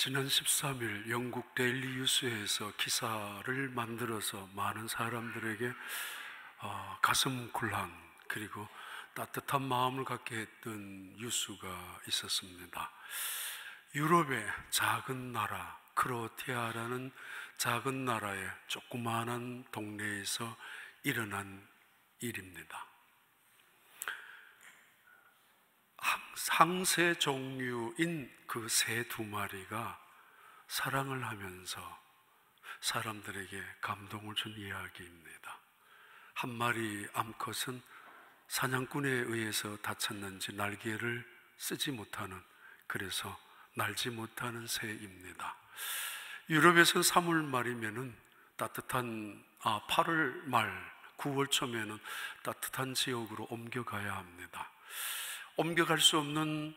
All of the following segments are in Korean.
지난 13일 영국 데일리 뉴스에서 기사를 만들어서 많은 사람들에게 가슴 굴한 그리고 따뜻한 마음을 갖게 했던 뉴스가 있었습니다. 유럽의 작은 나라 크로아티아라는 작은 나라의 조그마한 동네에서 일어난 일입니다. 상새 종류인 그 새 두 마리가 사랑을 하면서 사람들에게 감동을 준 이야기입니다. 한 마리 암컷은 사냥꾼에 의해서 다쳤는지 날개를 쓰지 못하는, 그래서 날지 못하는 새입니다. 유럽에서 3월 말이면은 따뜻한 8월 말 9월 초면은 따뜻한 지역으로 옮겨가야 합니다. 옮겨갈 수 없는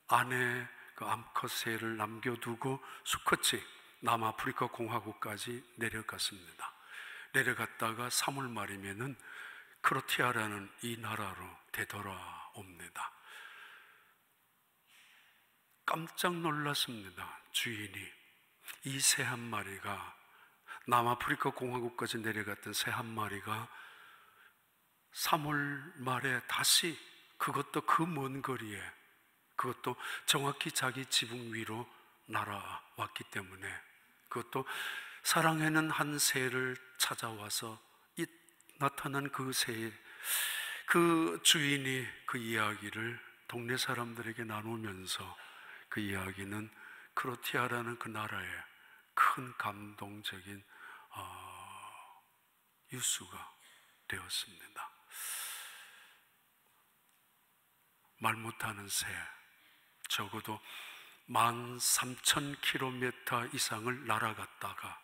아내 그 암컷 새를 남겨두고 수컷이 남아프리카 공화국까지 내려갔습니다. 내려갔다가 3월 말이면은 크로아티아라는 이 나라로 되돌아옵니다. 깜짝 놀랐습니다. 주인이 이 새 한 마리가, 남아프리카 공화국까지 내려갔던 새 한 마리가 3월 말에 다시, 그것도 그 먼 거리에, 그것도 정확히 자기 지붕 위로 날아왔기 때문에, 그것도 사랑하는 한 새를 찾아와서 나타난 그 새의 그 주인이 그 이야기를 동네 사람들에게 나누면서 그 이야기는 크로아티아라는 그 나라의 큰 감동적인 뉴스가 되었습니다. 말 못하는 새, 적어도 13,000km 이상을 날아갔다가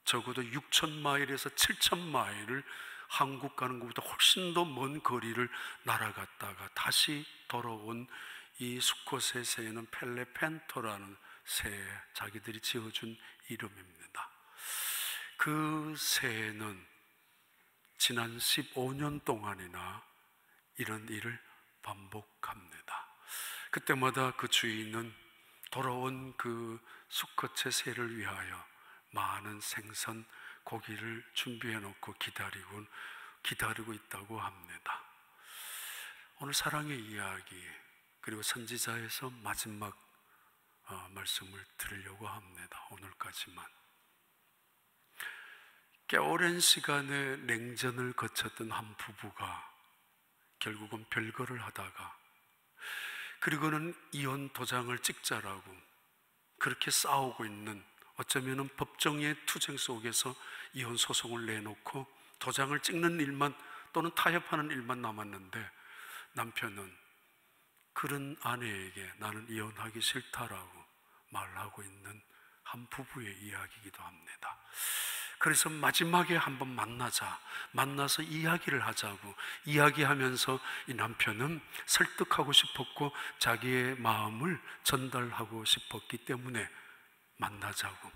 적어도 6,000마일에서 7,000마일을 한국 가는 것보다 훨씬 더 먼 거리를 날아갔다가 다시 돌아온 이 수컷의 새는 펠레펜토라는 새, 자기들이 지어준 이름입니다. 그 새는 지난 15년 동안이나 이런 일을 반복합니다. 그때마다 그 주인은 돌아온 그 수컷의 새를 위하여 많은 생선, 고기를 준비해 놓고 기다리고 있다고 합니다. 오늘 사랑의 이야기 그리고 선지자에서 마지막 말씀을 드리려고 합니다. 오늘까지만. 꽤 오랜 시간의 냉전을 거쳤던 한 부부가 결국은 별거를 하다가, 그리고는 이혼 도장을 찍자라고 그렇게 싸우고 있는, 어쩌면 법정의 투쟁 속에서 이혼 소송을 내놓고 도장을 찍는 일만 또는 타협하는 일만 남았는데, 남편은 그런 아내에게 나는 이혼하기 싫다라고 말하고 있는 한 부부의 이야기이기도 합니다. 그래서 마지막에 한번 만나서 이야기를 하자고 이야기하면서 이 남편은 설득하고 싶었고 자기의 마음을 전달하고 싶었기 때문에 만나자고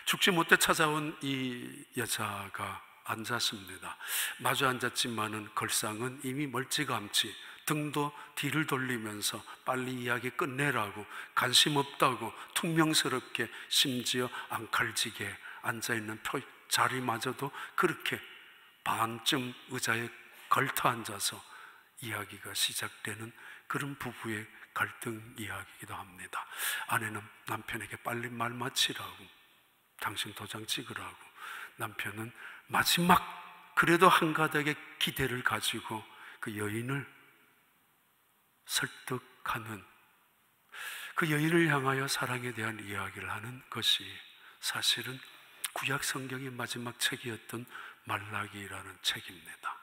죽지 못해 찾아온 이 여자가 앉았습니다. 마주 앉았지만은 걸상은 이미 멀찌감치 등도 뒤를 돌리면서 빨리 이야기 끝내라고, 관심 없다고 퉁명스럽게, 심지어 앙칼지게 앉아있는 자리마저도 그렇게 반쯤 의자에 걸터 앉아서 이야기가 시작되는 그런 부부의 갈등 이야기이기도 합니다. 아내는 남편에게 빨리 말 마치라고, 당신 도장 찍으라고, 남편은 마지막 그래도 한가닥의 기대를 가지고 그 여인을 설득하는, 그 여인을 향하여 사랑에 대한 이야기를 하는 것이 사실은 구약 성경의 마지막 책이었던 말라기라는 책입니다.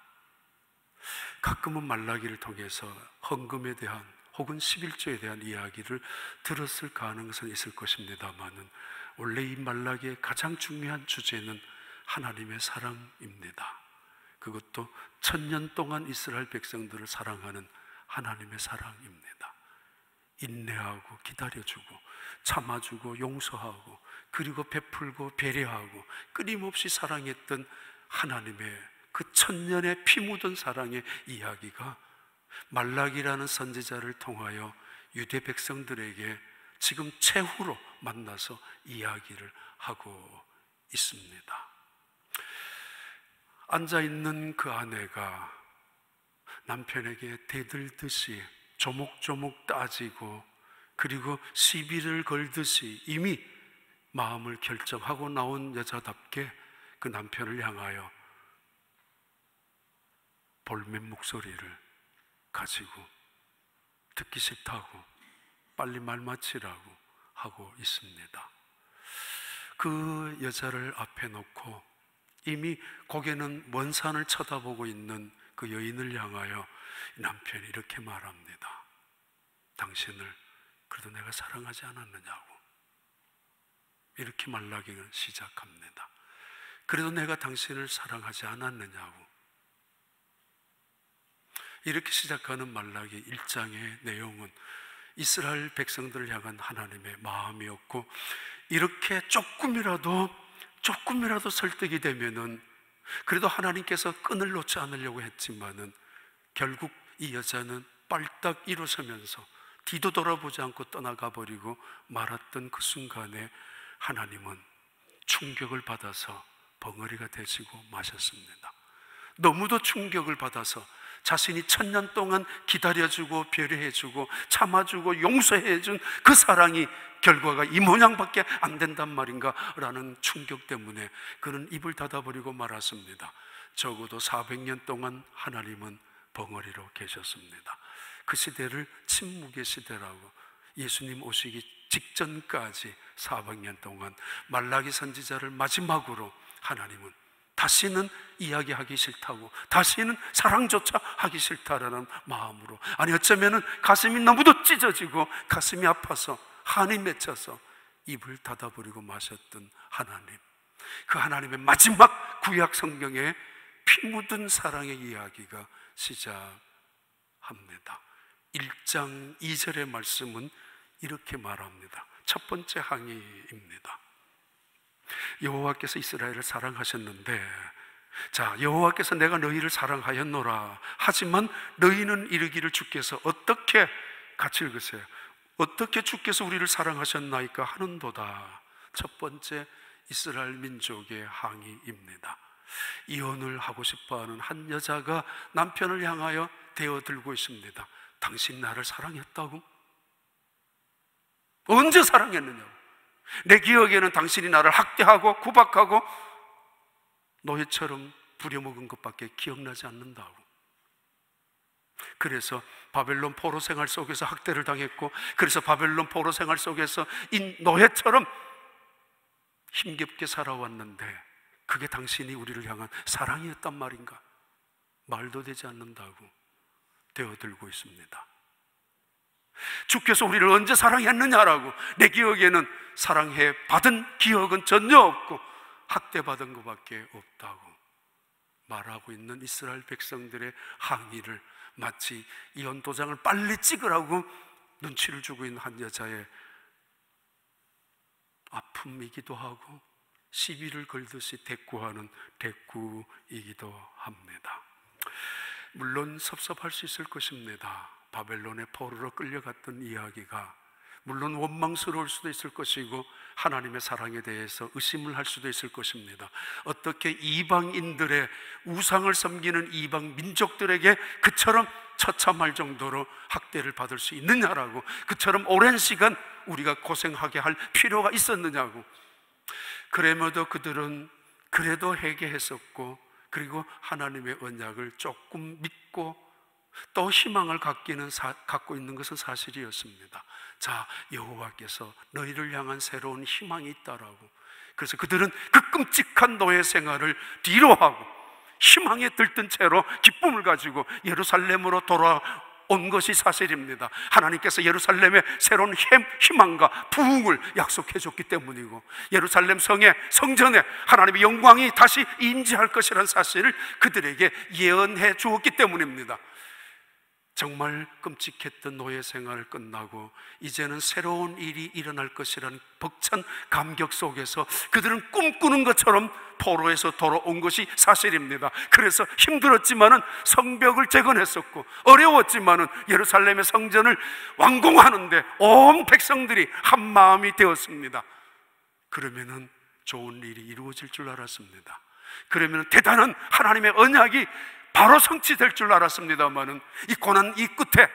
가끔은 말라기를 통해서 헌금에 대한 혹은 11조에 대한 이야기를 들었을 가능성이 있을 것입니다만은, 원래 이 말라기의 가장 중요한 주제는 하나님의 사랑입니다. 그것도 1000년 동안 이스라엘 백성들을 사랑하는 하나님의 사랑입니다. 인내하고 기다려주고 참아주고 용서하고 그리고 베풀고 배려하고 끊임없이 사랑했던 하나님의 그 1000년의 피 묻은 사랑의 이야기가 말라기라는 선지자를 통하여 유대 백성들에게 지금 최후로 만나서 이야기를 하고 있습니다. 앉아있는 그 아내가 남편에게 대들듯이 조목조목 따지고 그리고 시비를 걸듯이 이미 마음을 결정하고 나온 여자답게 그 남편을 향하여 볼멘 목소리를 가지고 듣기 싫다고 빨리 말 마치라고 하고 있습니다. 그 여자를 앞에 놓고 이미 고개는 먼 산을 쳐다보고 있는 그 여인을 향하여 남편이 이렇게 말합니다. 당신을 그래도 내가 사랑하지 않았느냐고. 이렇게 말하기를 시작합니다. 그래도 내가 당신을 사랑하지 않았느냐고. 이렇게 시작하는 말라기 1장의 내용은 이스라엘 백성들을 향한 하나님의 마음이었고, 이렇게 조금이라도 설득이 되면은 그래도 하나님께서 끈을 놓지 않으려고 했지만은 결국 이 여자는 빨딱 일어서면서 뒤도 돌아보지 않고 떠나가 버리고 말았던 그 순간에 하나님은 충격을 받아서 벙어리가 되시고 마셨습니다. 너무도 충격을 받아서 자신이 1000년 동안 기다려주고 배려해주고 참아주고 용서해준 그 사랑이 결과가 이 모양밖에 안 된단 말인가 라는 충격 때문에 그는 입을 닫아버리고 말았습니다. 적어도 400년 동안 하나님은 벙어리로 계셨습니다. 그 시대를 침묵의 시대라고, 예수님 오시기 직전까지 400년 동안 말라기 선지자를 마지막으로 하나님은 다시는 이야기하기 싫다고, 다시는 사랑조차 하기 싫다라는 마음으로, 아니 어쩌면 가슴이 너무도 찢어지고 가슴이 아파서 한이 맺혀서 입을 닫아버리고 마셨던 하나님, 그 하나님의 마지막 구약 성경에 피 묻은 사랑의 이야기가 시작합니다. 1장 2절의 말씀은 이렇게 말합니다. 첫 번째 항의입니다. 여호와께서 이스라엘을 사랑하셨는데, 자, 여호와께서 내가 너희를 사랑하였노라 하지만 너희는 이르기를 주께서 어떻게, 같이 읽으세요. 어떻게 주께서 우리를 사랑하셨나이까 하는도다. 첫 번째 이스라엘 민족의 항의입니다. 이혼을 하고 싶어하는 한 여자가 남편을 향하여 대어들고 있습니다. 당신 나를 사랑했다고? 언제 사랑했느냐고? 내 기억에는 당신이 나를 학대하고 구박하고 노예처럼 부려먹은 것밖에 기억나지 않는다고. 그래서 바벨론 포로 생활 속에서 학대를 당했고, 그래서 바벨론 포로 생활 속에서 이 노예처럼 힘겹게 살아왔는데 그게 당신이 우리를 향한 사랑이었단 말인가? 말도 되지 않는다고 대어들고 있습니다. 주께서 우리를 언제 사랑했느냐라고, 내 기억에는 사랑해 받은 기억은 전혀 없고 학대받은 것밖에 없다고 말하고 있는 이스라엘 백성들의 항의를 마치 이혼 도장을 빨리 찍으라고 눈치를 주고 있는 한 여자의 아픔이기도 하고 시비를 걸듯이 대꾸하는 대꾸이기도 합니다. 물론 섭섭할 수 있을 것입니다. 바벨론의 포로로 끌려갔던 이야기가 물론 원망스러울 수도 있을 것이고 하나님의 사랑에 대해서 의심을 할 수도 있을 것입니다. 어떻게 이방인들의 우상을 섬기는 이방 민족들에게 그처럼 처참할 정도로 학대를 받을 수 있느냐라고, 그처럼 오랜 시간 우리가 고생하게 할 필요가 있었느냐고. 그럼에도 그들은 그래도 회개했었고, 그리고 하나님의 언약을 조금 믿고 또 희망을 갖고 있는 것은 사실이었습니다. 자, 여호와께서 너희를 향한 새로운 희망이 있다라고. 그래서 그들은 그 끔찍한 노예 생활을 뒤로하고 희망에 들뜬 채로 기쁨을 가지고 예루살렘으로 돌아온 것이 사실입니다. 하나님께서 예루살렘에 새로운 희망과 부흥을 약속해 줬기 때문이고, 예루살렘 성전에 하나님의 영광이 다시 임재할 것이라는 사실을 그들에게 예언해 주었기 때문입니다. 정말 끔찍했던 노예 생활을 끝나고 이제는 새로운 일이 일어날 것이라는 벅찬 감격 속에서 그들은 꿈꾸는 것처럼 포로에서 돌아온 것이 사실입니다. 그래서 힘들었지만은 성벽을 재건했었고, 어려웠지만은 예루살렘의 성전을 완공하는데 온 백성들이 한 마음이 되었습니다. 그러면은 좋은 일이 이루어질 줄 알았습니다. 그러면 대단한 하나님의 언약이 바로 성취될 줄 알았습니다만은 이 고난 이 끝에,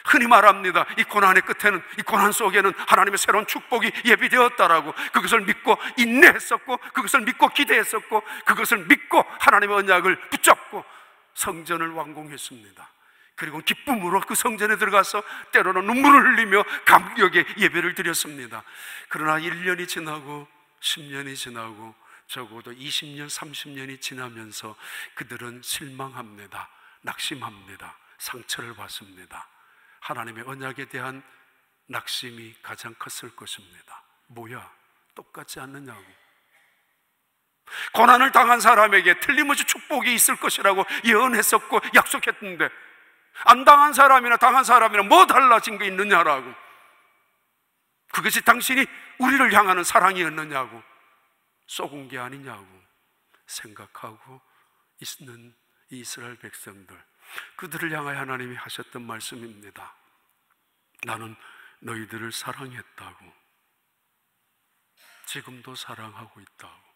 흔히 말합니다, 이 고난의 끝에는, 이 고난 속에는 하나님의 새로운 축복이 예비되었다라고, 그것을 믿고 인내했었고, 그것을 믿고 기대했었고, 그것을 믿고 하나님의 언약을 붙잡고 성전을 완공했습니다. 그리고 기쁨으로 그 성전에 들어가서 때로는 눈물을 흘리며 감격의 예배를 드렸습니다. 그러나 1년이 지나고 10년이 지나고 적어도 20년, 30년이 지나면서 그들은 실망합니다. 낙심합니다. 상처를 받습니다. 하나님의 언약에 대한 낙심이 가장 컸을 것입니다. 뭐야? 똑같지 않느냐고. 고난을 당한 사람에게 틀림없이 축복이 있을 것이라고 예언했었고 약속했는데, 안 당한 사람이나 당한 사람이나 뭐 달라진 게 있느냐라고. 그것이 당신이 우리를 향하는 사랑이었느냐고, 쏘은 게 아니냐고 생각하고 있는 이 이스라엘 백성들, 그들을 향하여 하나님이 하셨던 말씀입니다. 나는 너희들을 사랑했다고, 지금도 사랑하고 있다고.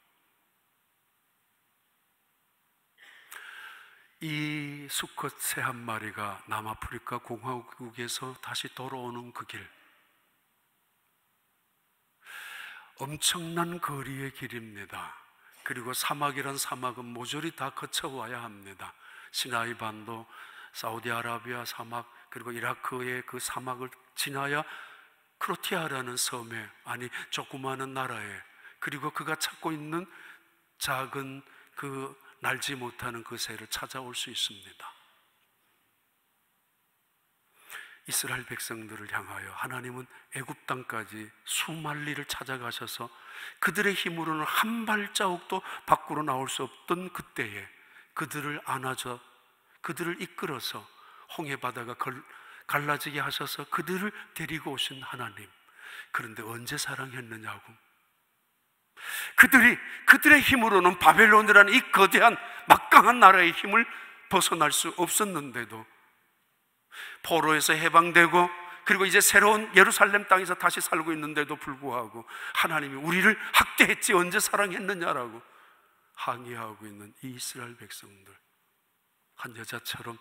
이 수컷 새 한 마리가 남아프리카 공화국에서 다시 돌아오는 그 길, 엄청난 거리의 길입니다. 그리고 사막이란 사막은 모조리 다 거쳐와야 합니다. 시나이 반도, 사우디아라비아 사막, 그리고 이라크의 그 사막을 지나야 크로티아라는 섬에, 아니 조그마한 나라에, 그리고 그가 찾고 있는 작은 그 날지 못하는 그 새를 찾아올 수 있습니다. 이스라엘 백성들을 향하여 하나님은 애굽 땅까지 수만리를 찾아가셔서 그들의 힘으로는 한 발자국도 밖으로 나올 수 없던 그때에 그들을 안아줘, 그들을 이끌어서 홍해 바다가 갈라지게 하셔서 그들을 데리고 오신 하나님. 그런데 언제 사랑했느냐고. 그들의 힘으로는 바벨론이라는 이 거대한 막강한 나라의 힘을 벗어날 수 없었는데도, 포로에서 해방되고 그리고 이제 새로운 예루살렘 땅에서 다시 살고 있는데도 불구하고 하나님이 우리를 학대했지 언제 사랑했느냐라고 항의하고 있는 이 이스라엘 백성들, 한 여자처럼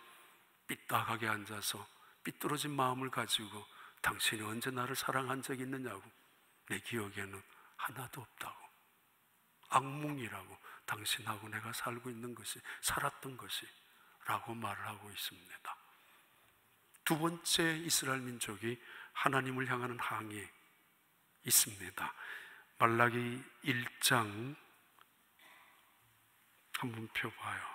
삐딱하게 앉아서 삐뚤어진 마음을 가지고 당신이 언제 나를 사랑한 적이 있느냐고. 내 기억에는 하나도 없다고. 악몽이라고, 당신하고 내가 살고 있는 것이, 살았던 것이 라고 말을 하고 있습니다. 두 번째 이스라엘 민족이 하나님을 향하는 항의 있습니다. 말라기 1장 한번 펴봐요.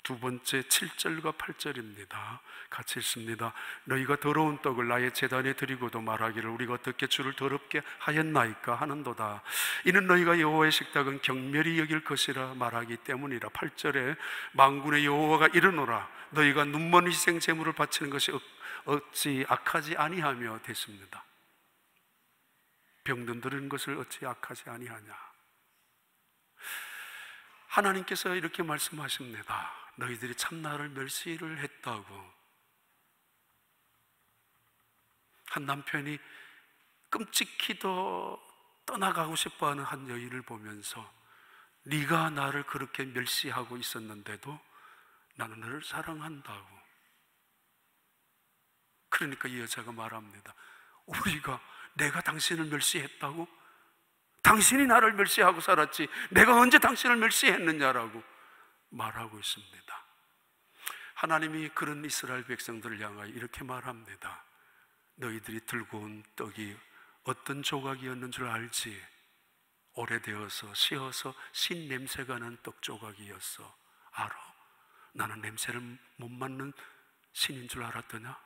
두 번째 7절과 8절입니다. 같이 읽습니다. 너희가 더러운 떡을 나의 제단에 드리고도 말하기를 우리가 어떻게 주를 더럽게 하였나이까 하는도다. 이는 너희가 여호와의 식탁은 경멸히 여길 것이라 말하기 때문이라. 8절에 만군의 여호와가 이르노라. 너희가 눈먼 희생 제물을 바치는 것이 어찌 악하지 아니하며 됐습니다. 병든 들은 것을 어찌 악하지 아니하냐. 하나님께서 이렇게 말씀하십니다. 너희들이 참 나를 멸시를 했다고. 한 남편이 끔찍히도 떠나가고 싶어하는 한 여인을 보면서 네가 나를 그렇게 멸시하고 있었는데도 나는 너를 사랑한다고. 그러니까 이 여자가 말합니다. 내가 당신을 멸시했다고? 당신이 나를 멸시하고 살았지 내가 언제 당신을 멸시했느냐라고 말하고 있습니다. 하나님이 그런 이스라엘 백성들을 향하여 이렇게 말합니다. 너희들이 들고 온 떡이 어떤 조각이었는 줄 알지? 오래되어서 씌어서 신 냄새가 나는 떡 조각이었어. 알아? 나는 냄새를 못 맡는 신인 줄 알았더냐?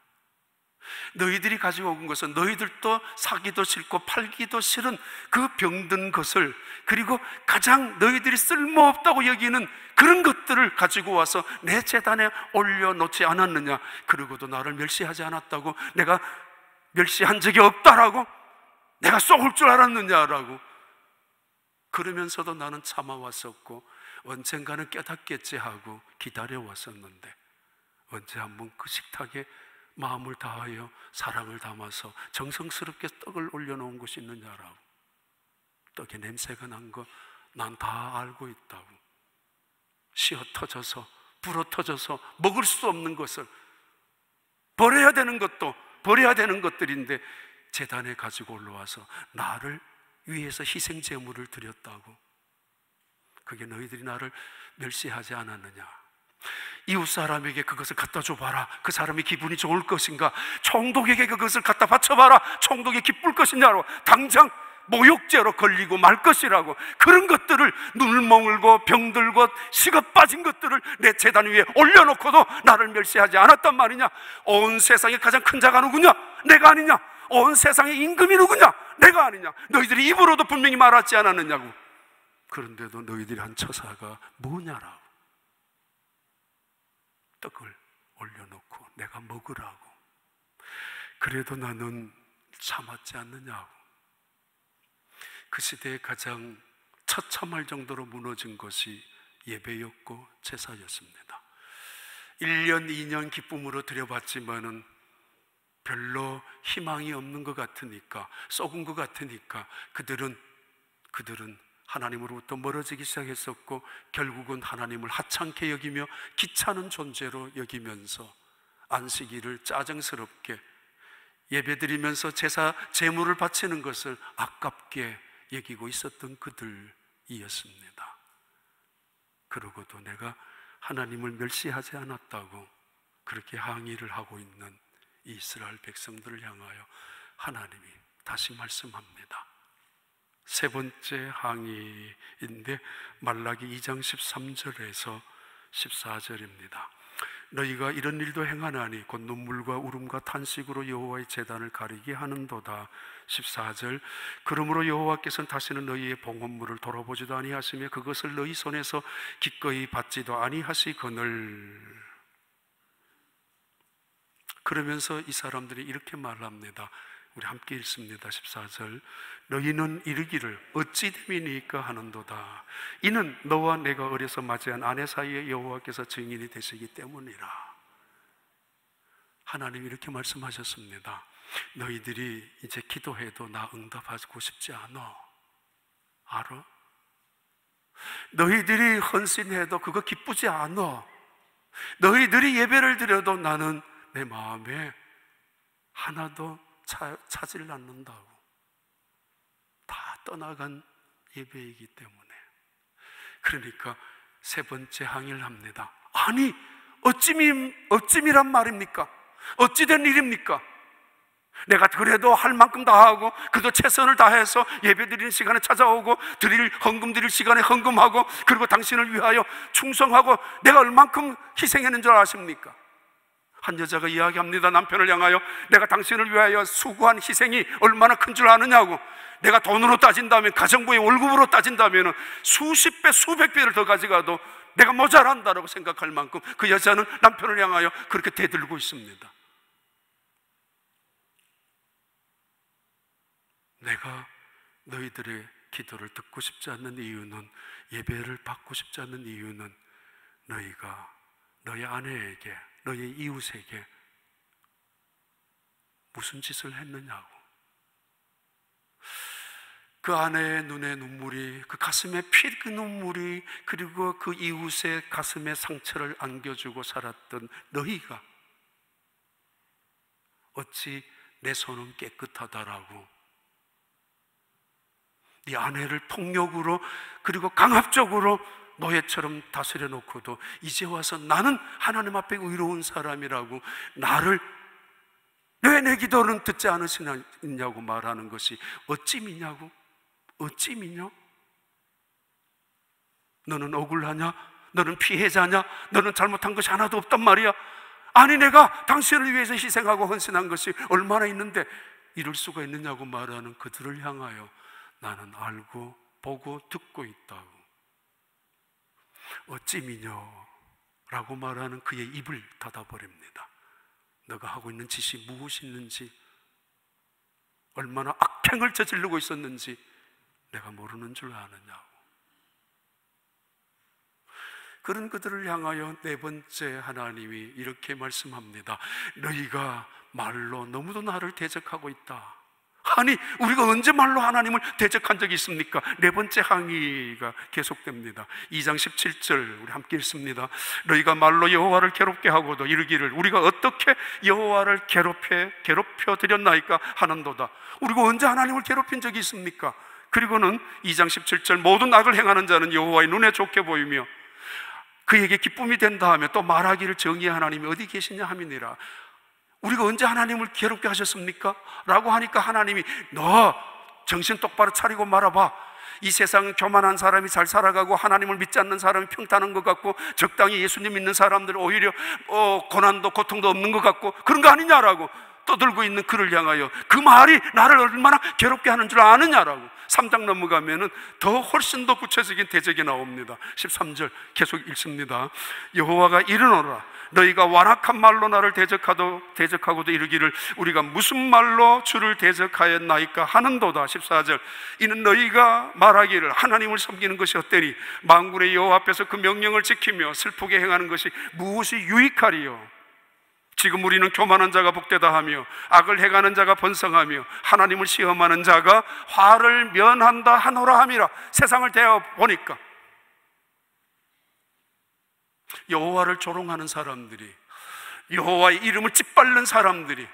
너희들이 가지고 온 것은 너희들도 사기도 싫고 팔기도 싫은 그 병든 것을, 그리고 가장 너희들이 쓸모없다고 여기는 그런 것들을 가지고 와서 내 제단에 올려놓지 않았느냐? 그러고도 나를 멸시하지 않았다고? 내가 멸시한 적이 없다라고? 내가 쏘을 줄 알았느냐라고? 그러면서도 나는 참아왔었고 언젠가는 깨닫겠지 하고 기다려왔었는데, 언제 한번 그 식탁에 마음을 다하여 사랑을 담아서 정성스럽게 떡을 올려놓은 것이 있느냐라고. 떡에 냄새가 난 거 난 다 알고 있다고. 씌어 터져서 불어 터져서 먹을 수 없는 것을, 버려야 되는 것도 버려야 되는 것들인데 제단에 가지고 올라와서 나를 위해서 희생 제물을 드렸다고. 그게 너희들이 나를 멸시하지 않았느냐? 이웃 사람에게 그것을 갖다 줘봐라. 그 사람이 기분이 좋을 것인가? 총독에게 그것을 갖다 바쳐봐라. 총독이 기쁠 것이냐로. 당장 모욕죄로 걸리고 말 것이라고. 그런 것들을, 눈을 멍울고 병들고 식어 빠진 것들을 내 제단 위에 올려놓고도 나를 멸시하지 않았단 말이냐? 온 세상에 가장 큰 자가 누구냐? 내가 아니냐? 온 세상의 임금이 누구냐? 내가 아니냐? 너희들이 입으로도 분명히 말하지 않았느냐고. 그런데도 너희들이 한 처사가 뭐냐라고. 떡을 올려놓고 내가 먹으라고. 그래도 나는 참았지 않느냐고. 그 시대에 가장 처참할 정도로 무너진 것이 예배였고 제사였습니다. 1년, 2년 기쁨으로 드려봤지만은 별로 희망이 없는 것 같으니까, 썩은 것 같으니까 그들은 하나님으로부터 멀어지기 시작했었고, 결국은 하나님을 하찮게 여기며 귀찮은 존재로 여기면서 안식일을 짜증스럽게 예배드리면서 제사 제물을 바치는 것을 아깝게 여기고 있었던 그들이었습니다. 그러고도 내가 하나님을 멸시하지 않았다고 그렇게 항의를 하고 있는 이스라엘 백성들을 향하여 하나님이 다시 말씀합니다. 세 번째 항의인데 말라기 2장 13절에서 14절입니다. 너희가 이런 일도 행하나니 곧 눈물과 울음과 탄식으로 여호와의 제단을 가리게 하는도다. 14절, 그러므로 여호와께서는 다시는 너희의 봉헌물을 돌아보지도 아니하시며 그것을 너희 손에서 기꺼이 받지도 아니하시거늘. 그러면서 이 사람들이 이렇게 말합니다. 우리 함께 읽습니다. 14절, 너희는 이르기를 어찌 됨이니까 하는도다. 이는 너와 내가 어려서 맞이한 아내 사이에 여호와께서 증인이 되시기 때문이라. 하나님이 이렇게 말씀하셨습니다. 너희들이 이제 기도해도 나 응답하고 싶지 않아. 알아? 너희들이 헌신해도 그거 기쁘지 않아. 너희들이 예배를 드려도 나는 내 마음에 하나도 차질 않는다고. 다 떠나간 예배이기 때문에. 그러니까 세 번째 항의를 합니다. 아니, 어찌미란 말입니까? 어찌된 일입니까? 내가 그래도 할 만큼 다 하고 그도 최선을 다해서 예배 드리는 시간에 찾아오고 헌금 드릴 시간에 헌금하고, 그리고 당신을 위하여 충성하고 내가 얼만큼 희생했는 줄 아십니까? 한 여자가 이야기합니다. 남편을 향하여 내가 당신을 위하여 수고한 희생이 얼마나 큰 줄 아느냐고. 내가 돈으로 따진다면, 가정부의 월급으로 따진다면 수십 배, 수백 배를 더 가져가도 내가 모자란다라고 생각할 만큼 그 여자는 남편을 향하여 그렇게 대들고 있습니다. 내가 너희들의 기도를 듣고 싶지 않는 이유는, 예배를 받고 싶지 않는 이유는 너희가 너희 아내에게, 너희 이웃에게 무슨 짓을 했느냐고. 그 아내의 눈에 눈물이, 그 가슴에 피 그 눈물이, 그리고 그 이웃의 가슴에 상처를 안겨주고 살았던 너희가 어찌 내 손은 깨끗하다라고 네 아내를 폭력으로 그리고 강압적으로 노예처럼 다스려 놓고도 이제 와서 나는 하나님 앞에 의로운 사람이라고 나를 왜 내 기도는 듣지 않으시냐고 말하는 것이 어찌 미냐고? 어찌 미냐? 너는 억울하냐? 너는 피해자냐? 너는 잘못한 것이 하나도 없단 말이야? 아니 내가 당신을 위해서 희생하고 헌신한 것이 얼마나 있는데 이럴 수가 있느냐고 말하는 그들을 향하여 나는 알고 보고 듣고 있다고. 어찌 미녀라고 말하는 그의 입을 닫아버립니다. 너가 하고 있는 짓이 무엇이 있는지, 얼마나 악행을 저지르고 있었는지 내가 모르는 줄 아느냐고. 그런 그들을 향하여 네 번째 하나님이 이렇게 말씀합니다. 너희가 말로 너무도 나를 대적하고 있다. 아니 우리가 언제 말로 하나님을 대적한 적이 있습니까? 네 번째 항의가 계속됩니다. 2장 17절 우리 함께 읽습니다. 너희가 말로 여호와를 괴롭게 하고도 이르기를 우리가 어떻게 여호와를 괴롭혀 드렸나이까 하는도다. 우리가 언제 하나님을 괴롭힌 적이 있습니까? 그리고는 2장 17절 모든 악을 행하는 자는 여호와의 눈에 좋게 보이며 그에게 기쁨이 된다 하며 또 말하기를 정의의 하나님이 어디 계시냐 함이니라. 우리가 언제 하나님을 괴롭게 하셨습니까? 라고 하니까 하나님이 너 정신 똑바로 차리고 말아봐. 이 세상은 교만한 사람이 잘 살아가고 하나님을 믿지 않는 사람이 평탄한 것 같고 적당히 예수님 믿는 사람들은 오히려 고난도 고통도 없는 것 같고 그런 거 아니냐라고 떠들고 있는 그를 향하여 그 말이 나를 얼마나 괴롭게 하는 줄 아느냐라고. 3장 넘어가면은 더 훨씬 더 구체적인 대적이 나옵니다. 13절 계속 읽습니다. 여호와가 이르노라 너희가 완악한 말로 나를 대적하고도 이르기를 우리가 무슨 말로 주를 대적하였나이까 하는도다. 14절 이는 너희가 말하기를 하나님을 섬기는 것이 헛되니 만군의 여호와 앞에서 그 명령을 지키며 슬프게 행하는 것이 무엇이 유익하리요. 지금 우리는 교만한 자가 복되다 하며 악을 행하는 자가 번성하며 하나님을 시험하는 자가 화를 면한다 하노라 함이라. 세상을 대해 보니까 여호와를 조롱하는 사람들이, 여호와의 이름을 짓밟는 사람들이,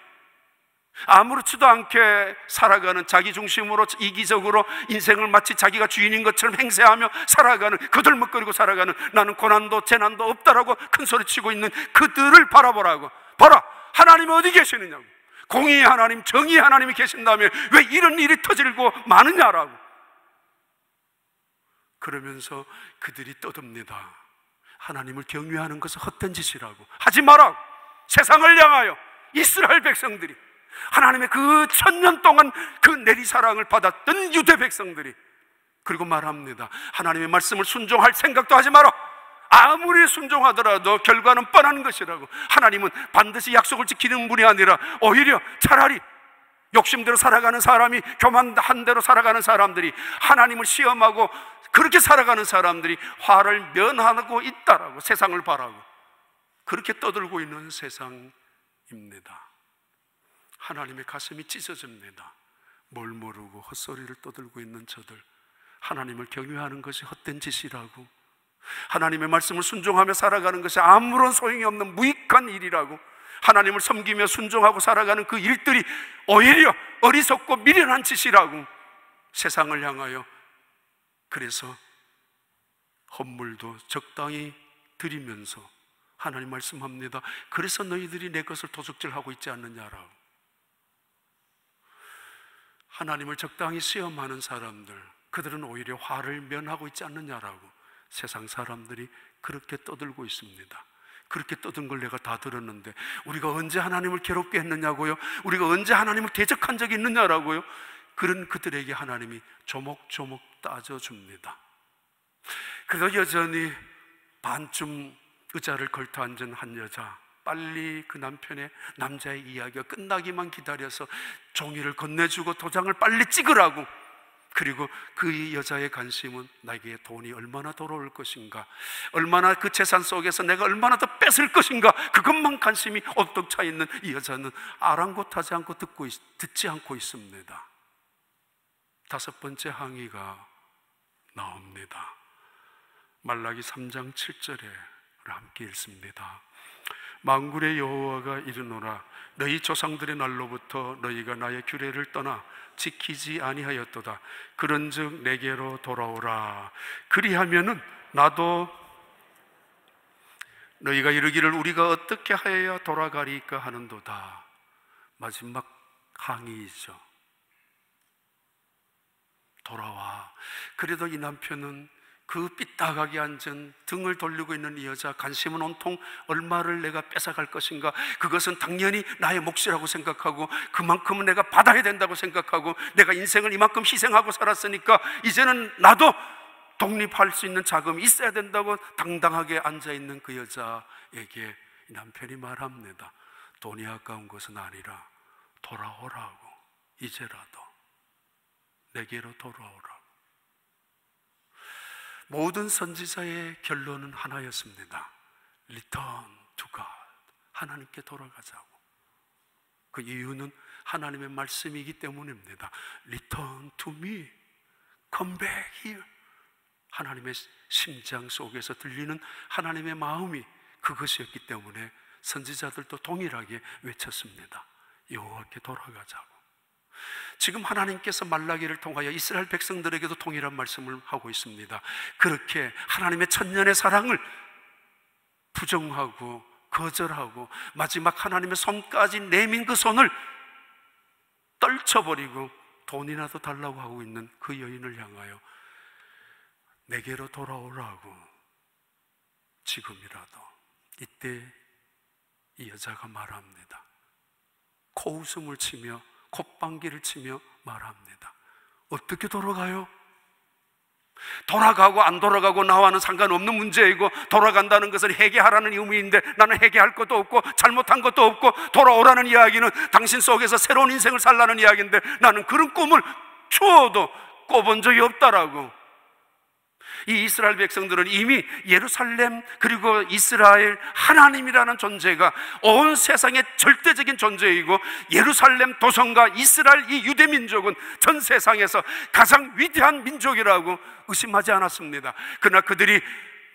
아무렇지도 않게 살아가는 자기 중심으로 이기적으로 인생을 마치 자기가 주인인 것처럼 행세하며 살아가는, 거들먹거리고 살아가는, 나는 고난도 재난도 없다라고 큰소리치고 있는 그들을 바라보라고. 봐라, 하나님이 어디 계시느냐고. 공의의 하나님, 정의의 하나님이 계신다면 왜 이런 일이 터지고 마느냐라고. 그러면서 그들이 떠듭니다. 하나님을 경외하는 것은 헛된 짓이라고. 하지 마라. 세상을 향하여 이스라엘 백성들이, 하나님의 그 1000년 동안 그 내리사랑을 받았던 유대 백성들이, 그리고 말합니다. 하나님의 말씀을 순종할 생각도 하지 마라. 아무리 순종하더라도 결과는 뻔한 것이라고. 하나님은 반드시 약속을 지키는 분이 아니라 오히려 차라리 욕심대로 살아가는 사람이, 교만한 대로 살아가는 사람들이, 하나님을 시험하고 그렇게 살아가는 사람들이 화를 면하고 있다라고. 세상을 바라고 그렇게 떠들고 있는 세상입니다. 하나님의 가슴이 찢어집니다. 뭘 모르고 헛소리를 떠들고 있는 저들, 하나님을 경외하는 것이 헛된 짓이라고, 하나님의 말씀을 순종하며 살아가는 것이 아무런 소용이 없는 무익한 일이라고, 하나님을 섬기며 순종하고 살아가는 그 일들이 오히려 어리석고 미련한 짓이라고 세상을 향하여. 그래서 헌물도 적당히 드리면서 하나님 말씀합니다. 그래서 너희들이 내 것을 도둑질하고 있지 않느냐라고. 하나님을 적당히 시험하는 사람들, 그들은 오히려 화를 면하고 있지 않느냐라고. 세상 사람들이 그렇게 떠들고 있습니다. 그렇게 떠든 걸 내가 다 들었는데 우리가 언제 하나님을 괴롭게 했느냐고요? 우리가 언제 하나님을 대적한 적이 있느냐라고요? 그런 그들에게 하나님이 조목조목 따져줍니다. 그래서 여전히 반쯤 의자를 걸터 앉은 한 여자, 빨리 그 남자의 이야기가 끝나기만 기다려서 종이를 건네주고 도장을 빨리 찍으라고. 그리고 그 여자의 관심은 나에게 돈이 얼마나 돌아올 것인가, 얼마나 그 재산 속에서 내가 얼마나 더 뺏을 것인가, 그것만 관심이 오뚝 차 있는 이 여자는 아랑곳하지 않고 듣지 않고 있습니다. 5번째 항의가 나옵니다. 말라기 3장 7절에 함께 읽습니다. 만군의 여호와가 이르노라 너희 조상들의 날로부터 너희가 나의 규례를 떠나 지키지 아니하였도다. 그런즉 내게로 돌아오라. 그리하면은 나도 너희가 이르기를 우리가 어떻게 하여야 돌아가리까 하는도다. 마지막 항의이죠. 돌아와. 그래도 이 남편은 그 삐딱하게 앉은 등을 돌리고 있는 이 여자, 관심은 온통 얼마를 내가 뺏어갈 것인가, 그것은 당연히 나의 몫이라고 생각하고 그만큼은 내가 받아야 된다고 생각하고 내가 인생을 이만큼 희생하고 살았으니까 이제는 나도 독립할 수 있는 자금이 있어야 된다고 당당하게 앉아있는 그 여자에게 남편이 말합니다. 돈이 아까운 것은 아니라 돌아오라고, 이제라도 내게로 돌아오라고. 모든 선지자의 결론은 하나였습니다. Return to God, 하나님께 돌아가자고. 그 이유는 하나님의 말씀이기 때문입니다. Return to me, come back here. 하나님의 심장 속에서 들리는 하나님의 마음이 그것이었기 때문에 선지자들도 동일하게 외쳤습니다. 여호와께 돌아가자고. 지금 하나님께서 말라기를 통하여 이스라엘 백성들에게도 동일한 말씀을 하고 있습니다. 그렇게 하나님의 천년의 사랑을 부정하고 거절하고 마지막 하나님의 손까지 내민 그 손을 떨쳐버리고 돈이라도 달라고 하고 있는 그 여인을 향하여 내게로 돌아오라고, 지금이라도. 이때 이 여자가 말합니다. 코웃음을 치며 콧방귀를 치며 말합니다. 어떻게 돌아가요? 돌아가고 안 돌아가고 나와는 상관없는 문제이고, 돌아간다는 것은 회개하라는 의미인데 나는 회개할 것도 없고 잘못한 것도 없고, 돌아오라는 이야기는 당신 속에서 새로운 인생을 살라는 이야기인데 나는 그런 꿈을 추워도 꿔본 적이 없다라고. 이 이스라엘 백성들은 이미 예루살렘 그리고 이스라엘, 하나님이라는 존재가 온 세상의 절대적인 존재이고, 예루살렘 도성과 이스라엘 이 유대 민족은 전 세상에서 가장 위대한 민족이라고 의심하지 않았습니다. 그러나 그들이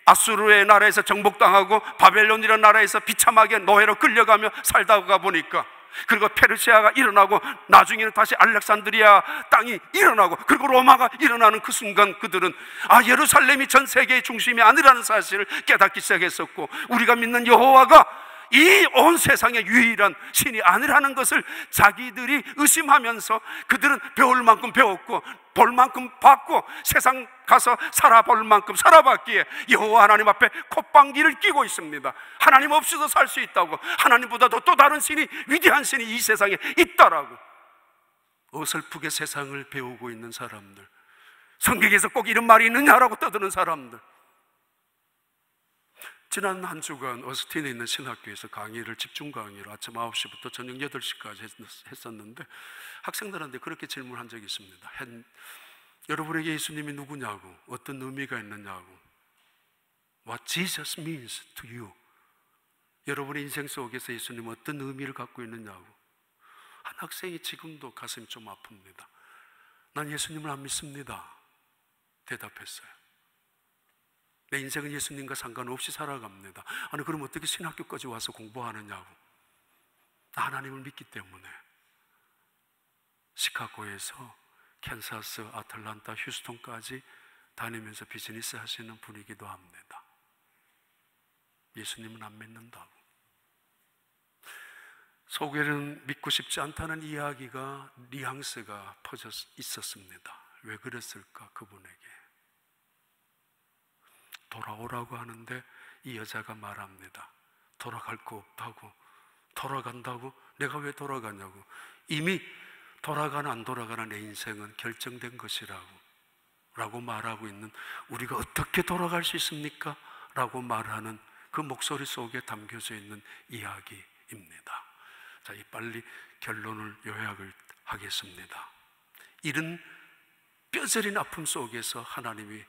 아수르의 나라에서 정복당하고 바벨론이라는 나라에서 비참하게 노예로 끌려가며 살다가 보니까, 그리고 페르시아가 일어나고 나중에는 다시 알렉산드리아 땅이 일어나고 그리고 로마가 일어나는 그 순간 그들은 예루살렘이 전 세계의 중심이 아니라는 사실을 깨닫기 시작했었고, 우리가 믿는 여호와가 이 온 세상의 유일한 신이 아니라는 것을 자기들이 의심하면서 그들은 배울 만큼 배웠고 볼 만큼 봤고 세상 가서 살아볼 만큼 살아봤기에 여호와 하나님 앞에 콧방귀를 끼고 있습니다. 하나님 없이도 살 수 있다고, 하나님보다도 또 다른 신이, 위대한 신이 이 세상에 있다라고 어설프게 세상을 배우고 있는 사람들, 성경에서 꼭 이런 말이 있느냐라고 떠드는 사람들. 지난 한 주간 어스틴에 있는 신학교에서 강의를, 집중 강의를 아침 9시부터 저녁 8시까지 했었는데 학생들한테 그렇게 질문한 적이 있습니다. 여러분에게 예수님이 누구냐고, 어떤 의미가 있느냐고, What Jesus means to you. 여러분의 인생 속에서 예수님은 어떤 의미를 갖고 있느냐고. 한 학생이 지금도 가슴이 좀 아픕니다. 난 예수님을 안 믿습니다 대답했어요. 내 인생은 예수님과 상관없이 살아갑니다. 아니 그럼 어떻게 신학교까지 와서 공부하느냐고. 하나님을 믿기 때문에. 시카고에서 캔사스, 아틀란타, 휴스턴까지 다니면서 비즈니스 하시는 분이기도 합니다. 예수님은 안 믿는다고. 속에는 믿고 싶지 않다는 이야기가, 뉘앙스가 퍼져 있었습니다. 왜 그랬을까? 그분에게 돌아오라고 하는데 이 여자가 말합니다. 돌아갈 거 없다고. 돌아간다고? 내가 왜 돌아가냐고. 이미 돌아가나 안 돌아가나 내 인생은 결정된 것이라고 말하고 있는, 우리가 어떻게 돌아갈 수 있습니까? 라고 말하는 그 목소리 속에 담겨져 있는 이야기입니다. 자, 빨리 결론을 요약을 하겠습니다. 이런 뼈저린 아픔 속에서 하나님이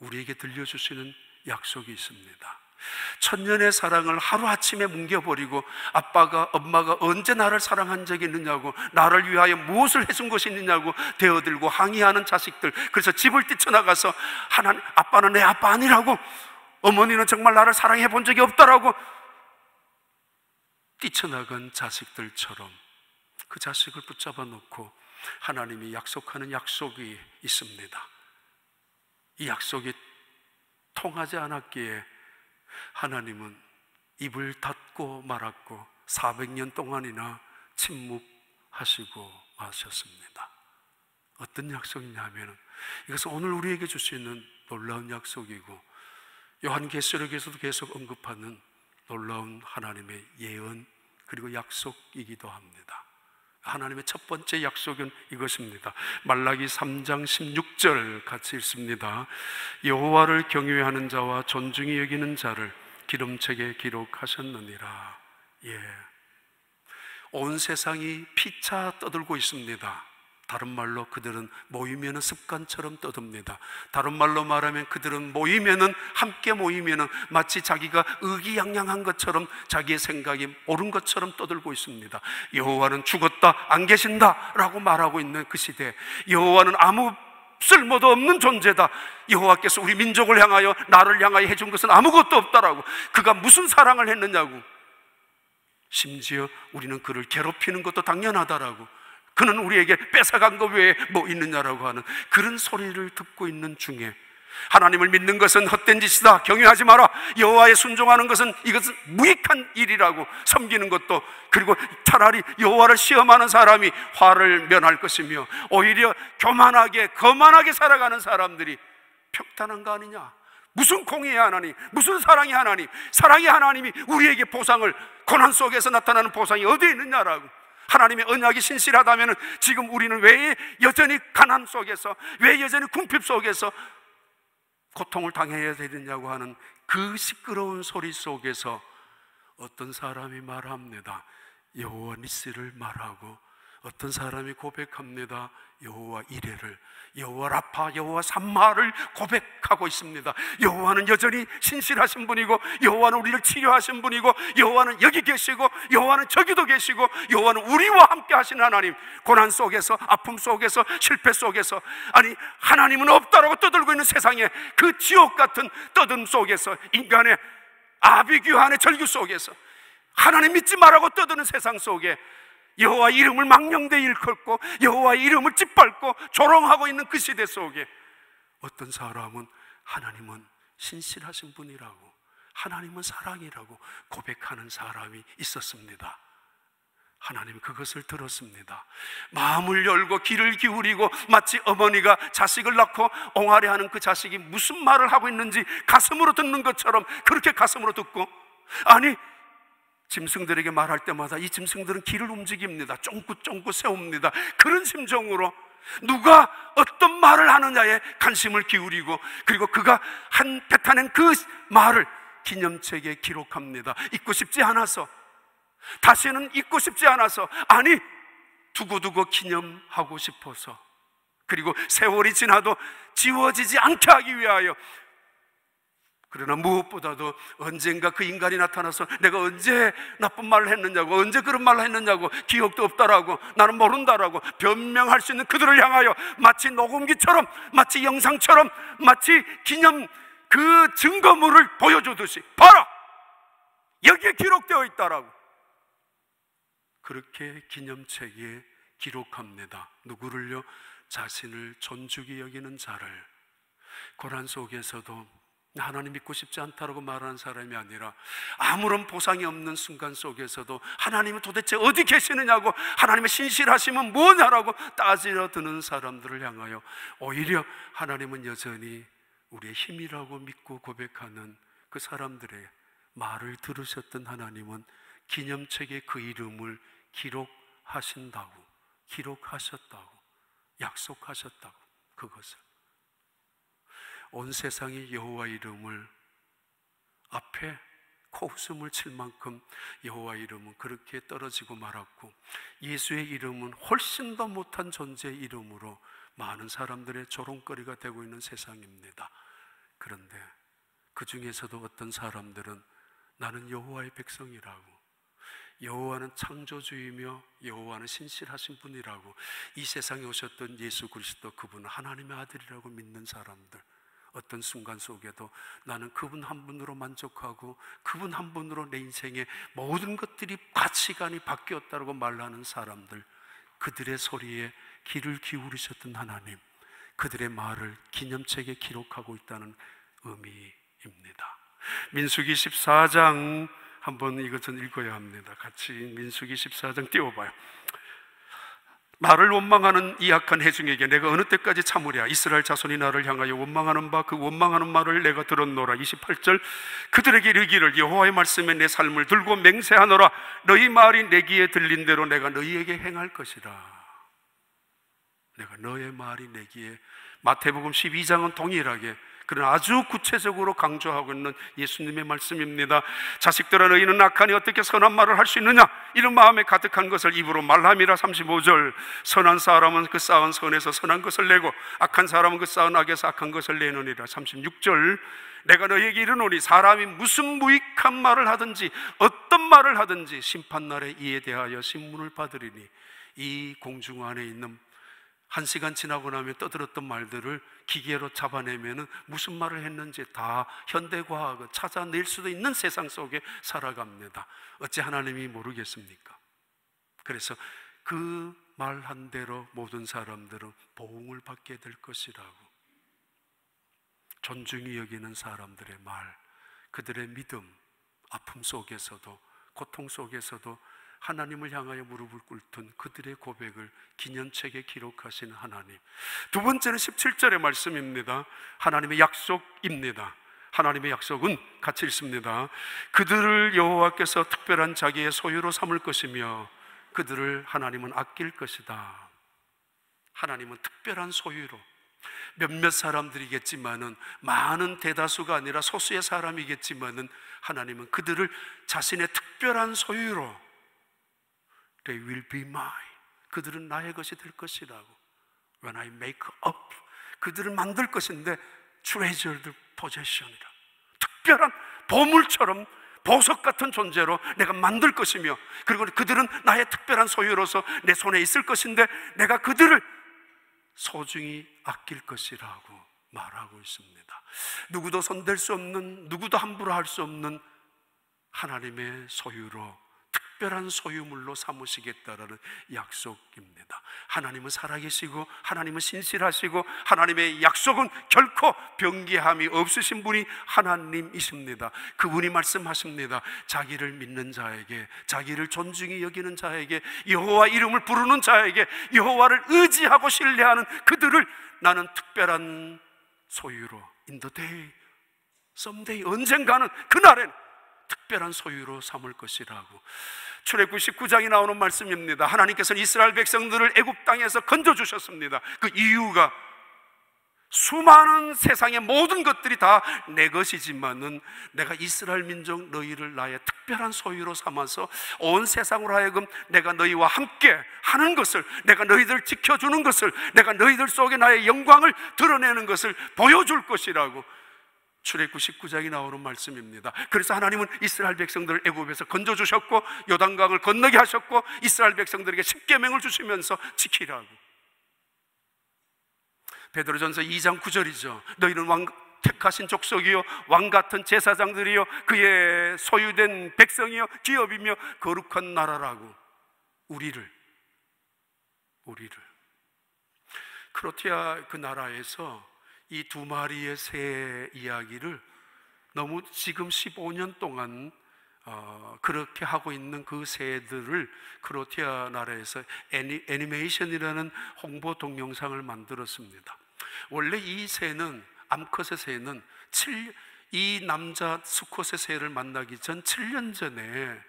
우리에게 들려주시는 약속이 있습니다. 천년의 사랑을 하루아침에 뭉개버리고, 아빠가, 엄마가 언제 나를 사랑한 적이 있느냐고, 나를 위하여 무엇을 해준 것이 있느냐고 대어들고 항의하는 자식들, 그래서 집을 뛰쳐나가서 아빠는 내 아빠 아니라고, 어머니는 정말 나를 사랑해 본 적이 없다라고 뛰쳐나간 자식들처럼 그 자식을 붙잡아 놓고 하나님이 약속하는 약속이 있습니다. 이 약속이 통하지 않았기에 하나님은 입을 닫고 말았고 400년 동안이나 침묵하시고 마셨습니다. 어떤 약속이냐면, 이것은 오늘 우리에게 주시는 놀라운 약속이고, 요한계시록에서도 계속 언급하는 놀라운 하나님의 예언 그리고 약속이기도 합니다. 하나님의 첫 번째 약속은 이것입니다. 말라기 3장 16절 같이 읽습니다. 여호와를 경외하는 자와 존중히 여기는 자를 기름책에 기록하셨느니라. 온 세상이 피차 떠들고 있습니다. 다른 말로 그들은 모이면 습관처럼 떠듭니다. 다른 말로 말하면 그들은 함께 모이면 마치 자기가 의기양양한 것처럼, 자기의 생각이 옳은 것처럼 떠들고 있습니다. 여호와는 죽었다, 안 계신다 라고 말하고 있는 그 시대, 여호와는 아무 쓸모도 없는 존재다, 여호와께서 우리 민족을 향하여, 나를 향하여 해준 것은 아무것도 없다라고, 그가 무슨 사랑을 했느냐고, 심지어 우리는 그를 괴롭히는 것도 당연하다라고, 그는 우리에게 뺏어간 것 외에 뭐 있느냐라고 하는 그런 소리를 듣고 있는 중에, 하나님을 믿는 것은 헛된 짓이다, 경외하지 마라, 여호와에 순종하는 것은 이것은 무익한 일이라고, 섬기는 것도, 그리고 차라리 여호와를 시험하는 사람이 화를 면할 것이며, 오히려 교만하게 거만하게 살아가는 사람들이 평탄한 거 아니냐, 무슨 공의의 하나님, 무슨 사랑의 하나님, 사랑의 하나님이 우리에게 보상을, 고난 속에서 나타나는 보상이 어디에 있느냐라고. 하나님의 언약이 신실하다면 지금 우리는 왜 여전히 가난 속에서, 왜 여전히 궁핍 속에서 고통을 당해야 되느냐고 하는 그 시끄러운 소리 속에서 어떤 사람이 말합니다. 여호와 니시를 말하고, 어떤 사람이 고백합니다. 여호와 이레를, 여호와 라파, 여호와 삼마를 고백하고 있습니다. 여호와는 여전히 신실하신 분이고, 여호와는 우리를 치료하신 분이고, 여호와는 여기 계시고, 여호와는 저기도 계시고, 여호와는 우리와 함께 하시는 하나님. 고난 속에서, 아픔 속에서, 실패 속에서, 아니 하나님은 없다라고 떠들고 있는 세상에, 그 지옥 같은 떠듬 속에서, 인간의 아비규환의 절규 속에서, 하나님 믿지 말라고 떠드는 세상 속에 여호와 이름을 망령되이 일컫고 여호와 이름을 짓밟고 조롱하고 있는 그 시대 속에 어떤 사람은 하나님은 신실하신 분이라고, 하나님은 사랑이라고 고백하는 사람이 있었습니다. 하나님 그것을 들었습니다. 마음을 열고 귀를 기울이고, 마치 어머니가 자식을 낳고 옹알이하는 그 자식이 무슨 말을 하고 있는지 가슴으로 듣는 것처럼 그렇게 가슴으로 듣고, 아니 짐승들에게 말할 때마다 이 짐승들은 귀를 움직입니다. 쫑긋쫑긋 세웁니다. 그런 심정으로 누가 어떤 말을 하느냐에 관심을 기울이고, 그리고 그가 뱉어낸 그 말을 기념책에 기록합니다. 잊고 싶지 않아서, 다시는 잊고 싶지 않아서, 아니 두고두고 기념하고 싶어서, 그리고 세월이 지나도 지워지지 않게 하기 위하여. 그러나 무엇보다도 언젠가 그 인간이 나타나서 내가 언제 나쁜 말을 했느냐고, 언제 그런 말을 했느냐고, 기억도 없다라고, 나는 모른다라고 변명할 수 있는 그들을 향하여 마치 녹음기처럼, 마치 영상처럼, 마치 기념 그 증거물을 보여주듯이, 봐라! 여기에 기록되어 있다라고 그렇게 기념책에 기록합니다. 누구를요? 자신을 존중히 여기는 자를. 고난 속에서도 하나님 믿고 싶지 않다라고 말하는 사람이 아니라, 아무런 보상이 없는 순간 속에서도 하나님은 도대체 어디 계시느냐고, 하나님의 신실하심은 뭐냐라고 따지려 드는 사람들을 향하여 오히려 하나님은 여전히 우리의 힘이라고 믿고 고백하는 그 사람들의 말을 들으셨던 하나님은 기념책에 그 이름을 기록하신다고, 기록하셨다고, 약속하셨다고. 그것을 온 세상이 여호와 이름을 앞에 코웃음을 칠 만큼 여호와 이름은 그렇게 떨어지고 말았고, 예수의 이름은 훨씬 더 못한 존재의 이름으로 많은 사람들의 조롱거리가 되고 있는 세상입니다. 그런데 그 중에서도 어떤 사람들은 나는 여호와의 백성이라고, 여호와는 창조주이며 여호와는 신실하신 분이라고, 이 세상에 오셨던 예수 그리스도, 그분은 하나님의 아들이라고 믿는 사람들, 어떤 순간 속에도 나는 그분 한 분으로 만족하고 그분 한 분으로 내 인생의 모든 것들이 가치관이 바뀌었다고 말하는 사람들, 그들의 소리에 귀를 기울이셨던 하나님, 그들의 말을 기념책에 기록하고 있다는 의미입니다. 민수기 14장 한번 이것은 읽어야 합니다. 같이 민수기 14장 띄워봐요. 나를 원망하는 이 악한 회중에게 내가 어느 때까지 참으랴. 이스라엘 자손이 나를 향하여 원망하는 바 그 원망하는 말을 내가 들었노라. 28절, 그들에게 이르기를 여호와의 말씀에 내 삶을 들고 맹세하노라. 너희 말이 내 귀에 들린 대로 내가 너희에게 행할 것이라. 내가 너의 말이 내 귀에. 마태복음 12장은 동일하게, 그러나 아주 구체적으로 강조하고 있는 예수님의 말씀입니다. 자식들아, 너희는 악하니 어떻게 선한 말을 할 수 있느냐? 이런 마음에 가득한 것을 입으로 말함이라. 35절, 선한 사람은 그 쌓은 선에서 선한 것을 내고 악한 사람은 그 쌓은 악에서 악한 것을 내느니라. 36절, 내가 너희에게 이르노니 사람이 무슨 무익한 말을 하든지 어떤 말을 하든지 심판날에 이에 대하여 신문을 받으리니. 이 공중 안에 있는 1시간 지나고 나면 떠들었던 말들을 기계로 잡아내면 무슨 말을 했는지 다 현대과학은 찾아낼 수도 있는 세상 속에 살아갑니다. 어찌 하나님이 모르겠습니까? 그래서 그 말한 대로 모든 사람들은 보응을 받게 될 것이라고. 존중이 여기는 사람들의 말, 그들의 믿음, 아픔 속에서도 고통 속에서도 하나님을 향하여 무릎을 꿇던 그들의 고백을 기념책에 기록하시는 하나님. 두 번째는 17절의 말씀입니다. 하나님의 약속입니다. 하나님의 약속은 같이 읽습니다. 그들을 여호와께서 특별한 자기의 소유로 삼을 것이며 그들을 하나님은 아낄 것이다. 하나님은 특별한 소유로, 몇몇 사람들이겠지만은, 많은 대다수가 아니라 소수의 사람이겠지만은 하나님은 그들을 자신의 특별한 소유로, They will be mine. 그들은 나의 것이 될 것이라고. When I make up, 그들을 만들 것인데 treasured possession이라. 특별한 보물처럼 보석 같은 존재로 내가 만들 것이며, 그리고 그들은 나의 특별한 소유로서 내 손에 있을 것인데 내가 그들을 소중히 아낄 것이라고 말하고 있습니다. 누구도 손댈 수 없는, 누구도 함부로 할 수 없는 하나님의 소유로, 특별한 소유물로 삼으시겠다라는 약속입니다. 하나님은 살아계시고 하나님은 신실하시고 하나님의 약속은 결코 변개함이 없으신 분이 하나님이십니다. 그분이 말씀하십니다. 자기를 믿는 자에게, 자기를 존중히 여기는 자에게, 여호와 이름을 부르는 자에게, 여호와를 의지하고 신뢰하는 그들을 나는 특별한 소유로, in the day, someday, 언젠가는, 그날엔 특별한 소유로 삼을 것이라고. 출애굽 19장에 나오는 말씀입니다. 하나님께서는 이스라엘 백성들을 애굽 땅에서 건져주셨습니다. 그 이유가 수많은 세상의 모든 것들이 다 내 것이지만은 내가 이스라엘 민족 너희를 나의 특별한 소유로 삼아서 온 세상으로 하여금 내가 너희와 함께 하는 것을, 내가 너희들 지켜주는 것을, 내가 너희들 속에 나의 영광을 드러내는 것을 보여줄 것이라고 출애굽 19장이 나오는 말씀입니다. 그래서 하나님은 이스라엘 백성들을 애굽에서 건져주셨고 요단강을 건너게 하셨고 이스라엘 백성들에게 십계명을 주시면서 지키라고. 베드로전서 2장 9절이죠. 너희는 왕 택하신 족속이요 왕 같은 제사장들이요 그의 소유된 백성이요 기업이며 거룩한 나라라고. 우리를 크로티아 그 나라에서 이 두 마리의 새 이야기를 너무 지금 15년 동안 그렇게 하고 있는 그 새들을 크로티아 나라에서 애니메이션이라는 홍보 동영상을 만들었습니다. 원래 이 새는, 암컷의 새는 이 남자 수컷의 새를 만나기 전 7년 전에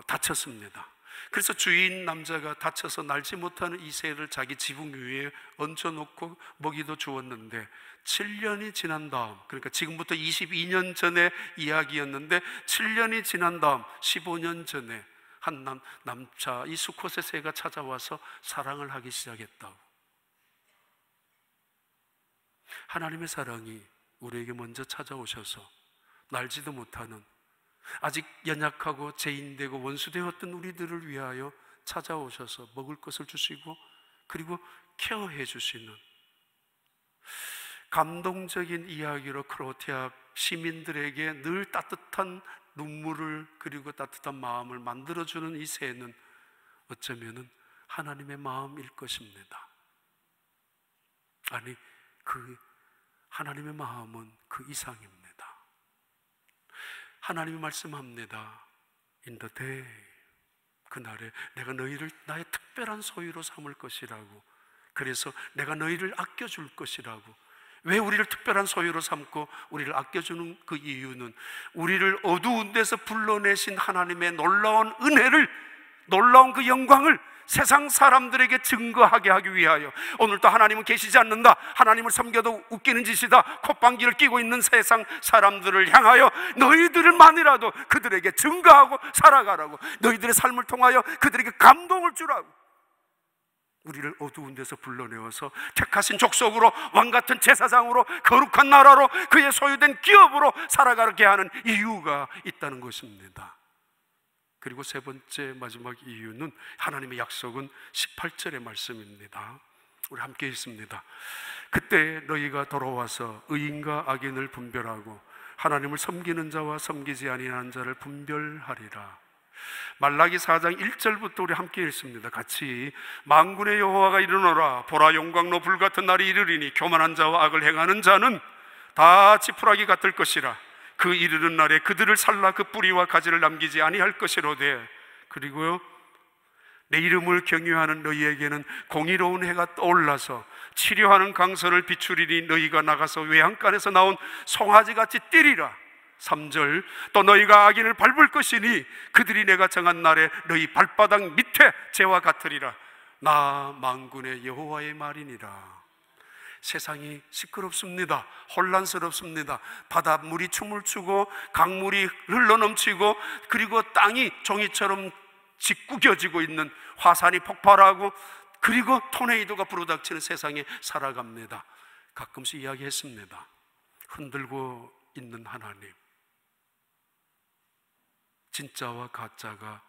다쳤습니다. 그래서 주인 남자가 다쳐서 날지 못하는 이 새를 자기 지붕 위에 얹어놓고 먹이도 주었는데 7년이 지난 다음, 그러니까 지금부터 22년 전의 이야기였는데 7년이 지난 다음 15년 전에 한 남자, 이 수컷의 새가 찾아와서 사랑을 하기 시작했다고. 하나님의 사랑이 우리에게 먼저 찾아오셔서 날지도 못하는, 아직 연약하고 죄인되고 원수되었던 우리들을 위하여 찾아오셔서 먹을 것을 주시고 그리고 케어해 주시는 감동적인 이야기로 크로아티아 시민들에게 늘 따뜻한 눈물을 그리고 따뜻한 마음을 만들어주는 이 새는 어쩌면 하나님의 마음일 것입니다. 아니, 그 하나님의 마음은 그 이상입니다. 하나님이 말씀합니다. In the day, 그날에 내가 너희를 나의 특별한 소유로 삼을 것이라고. 그래서 내가 너희를 아껴줄 것이라고. 왜 우리를 특별한 소유로 삼고 우리를 아껴주는 그 이유는 우리를 어두운 데서 불러내신 하나님의 놀라운 은혜를, 놀라운 그 영광을 세상 사람들에게 증거하게 하기 위하여. 오늘도 하나님은 계시지 않는다, 하나님을 섬겨도 웃기는 짓이다, 콧방귀를 끼고 있는 세상 사람들을 향하여 너희들만이라도 그들에게 증거하고 살아가라고, 너희들의 삶을 통하여 그들에게 감동을 주라고. 우리를 어두운 데서 불러내어서 택하신 족속으로, 왕같은 제사장으로, 거룩한 나라로, 그의 소유된 기업으로 살아가게 하는 이유가 있다는 것입니다. 그리고 세 번째 마지막 이유는 하나님의 약속은 18절의 말씀입니다. 우리 함께 읽습니다. 그때 너희가 돌아와서 의인과 악인을 분별하고 하나님을 섬기는 자와 섬기지 아니하는 자를 분별하리라. 말라기 4장 1절부터 우리 함께 읽습니다. 같이. 만군의 여호와가 이르노라. 보라, 용광로 불같은 날이 이르리니 교만한 자와 악을 행하는 자는 다 지푸라기 같을 것이라. 그 이르는 날에 그들을 살라 그 뿌리와 가지를 남기지 아니할 것이로되. 그리고요, 내 이름을 경유하는 너희에게는 공의로운 해가 떠올라서 치료하는 강선을 비추리니 너희가 나가서 외양간에서 나온 송아지같이 뛰리라. 3절. 또 너희가 악인을 밟을 것이니 그들이 내가 정한 날에 너희 발바닥 밑에 재와 같으리라. 나 만군의 여호와의 말이니라. 세상이 시끄럽습니다. 혼란스럽습니다. 바닷물이 춤을 추고 강물이 흘러넘치고, 그리고 땅이 종이처럼 짓구겨지고 있는, 화산이 폭발하고, 그리고 토네이도가 불어닥치는 세상에 살아갑니다. 가끔씩 이야기했습니다. 흔들고 있는 하나님, 진짜와 가짜가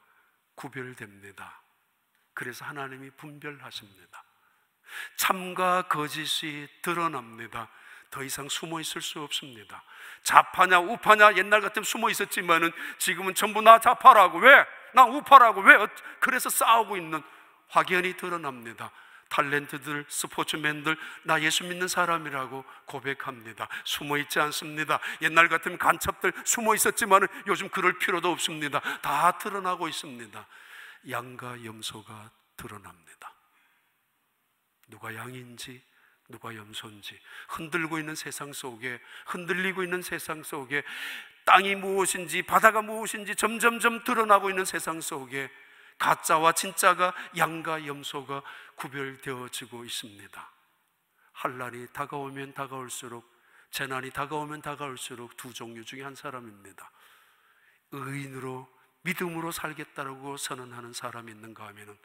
구별됩니다. 그래서 하나님이 분별하십니다. 참과 거짓이 드러납니다. 더 이상 숨어 있을 수 없습니다. 좌파냐 우파냐, 옛날 같으면 숨어 있었지만은 지금은 전부 나 좌파라고, 왜? 나 우파라고, 왜? 그래서 싸우고 있는, 확연히 드러납니다. 탤런트들, 스포츠맨들, 나 예수 믿는 사람이라고 고백합니다. 숨어 있지 않습니다. 옛날 같으면 간첩들 숨어 있었지만은 요즘 그럴 필요도 없습니다. 다 드러나고 있습니다. 양과 염소가 드러납니다. 누가 양인지 누가 염소인지, 흔들고 있는 세상 속에, 흔들리고 있는 세상 속에, 땅이 무엇인지 바다가 무엇인지 점점점 드러나고 있는 세상 속에 가짜와 진짜가, 양과 염소가 구별되어지고 있습니다. 환난이 다가오면 다가올수록, 재난이 다가오면 다가올수록 두 종류 중에 한 사람입니다. 의인으로 믿음으로 살겠다고 선언하는 사람이 있는가 하면은